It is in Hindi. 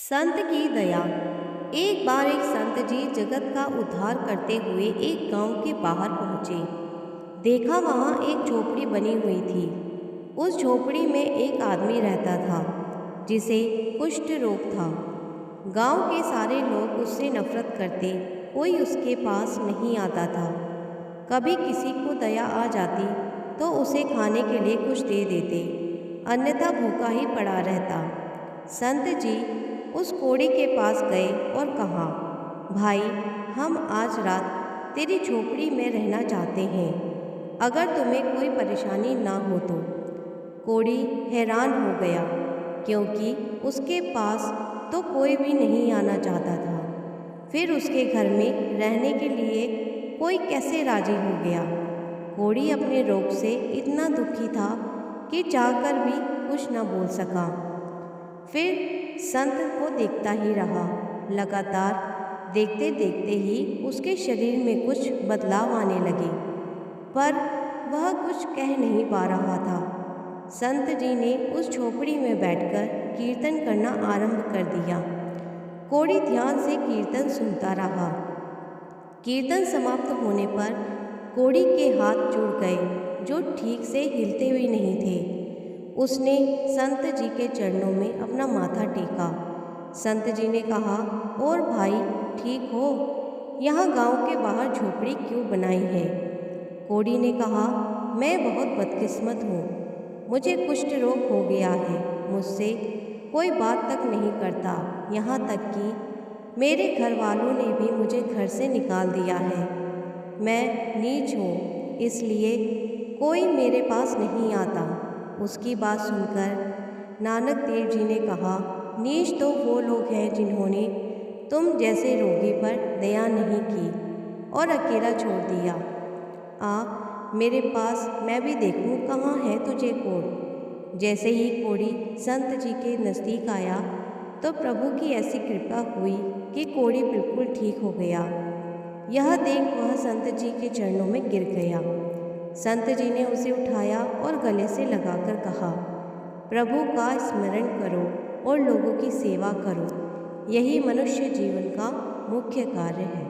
संत की दया। एक बार एक संत जी जगत का उद्धार करते हुए एक गांव के बाहर पहुंचे। देखा वहां एक झोपड़ी बनी हुई थी। उस झोपड़ी में एक आदमी रहता था जिसे कुष्ठ रोग था। गांव के सारे लोग उससे नफरत करते, कोई उसके पास नहीं आता था। कभी किसी को दया आ जाती तो उसे खाने के लिए कुछ दे देते, अन्यथा भूखा ही पड़ा रहता। संत जी उस कोढ़ी के पास गए और कहा, भाई, हम आज रात तेरी झोपड़ी में रहना चाहते हैं, अगर तुम्हें कोई परेशानी ना हो तो। कोढ़ी हैरान हो गया, क्योंकि उसके पास तो कोई भी नहीं आना चाहता था। फिर उसके घर में रहने के लिए कोई कैसे राजी हो गया। कोढ़ी अपने रोग से इतना दुखी था कि चाहकर भी कुछ न बोल सका। फिर संत को देखता ही रहा। लगातार देखते देखते ही उसके शरीर में कुछ बदलाव आने लगे, पर वह कुछ कह नहीं पा रहा था। संत जी ने उस झोपड़ी में बैठकर कीर्तन करना आरंभ कर दिया। कोढ़ी ध्यान से कीर्तन सुनता रहा। कीर्तन समाप्त होने पर कोढ़ी के हाथ जुड़ गए, जो ठीक से हिलते हुए नहीं थे। उसने संत जी के चरणों में अपना माथा टेका। संत जी ने कहा, और भाई, ठीक हो? यहाँ गांव के बाहर झोपड़ी क्यों बनाई है? कोढ़ी ने कहा, मैं बहुत बदकिस्मत हूँ। मुझे कुष्ठ रोग हो गया है। मुझसे कोई बात तक नहीं करता, यहाँ तक कि मेरे घर वालों ने भी मुझे घर से निकाल दिया है। मैं नीच हूँ, इसलिए कोई मेरे पास नहीं आता। उसकी बात सुनकर नानक देव जी ने कहा, नीच तो वो लोग हैं जिन्होंने तुम जैसे रोगी पर दया नहीं की और अकेला छोड़ दिया। आ मेरे पास, मैं भी देखूं कहाँ है तुझे कोढ़। जैसे ही कोढ़ी संत जी के नज़दीक आया तो प्रभु की ऐसी कृपा हुई कि कोढ़ी बिल्कुल ठीक हो गया। यह देख वह संत जी के चरणों में गिर गया। संत जी ने उसे उठाया और गले से लगाकर कहा, प्रभु का स्मरण करो और लोगों की सेवा करो, यही मनुष्य जीवन का मुख्य कार्य है।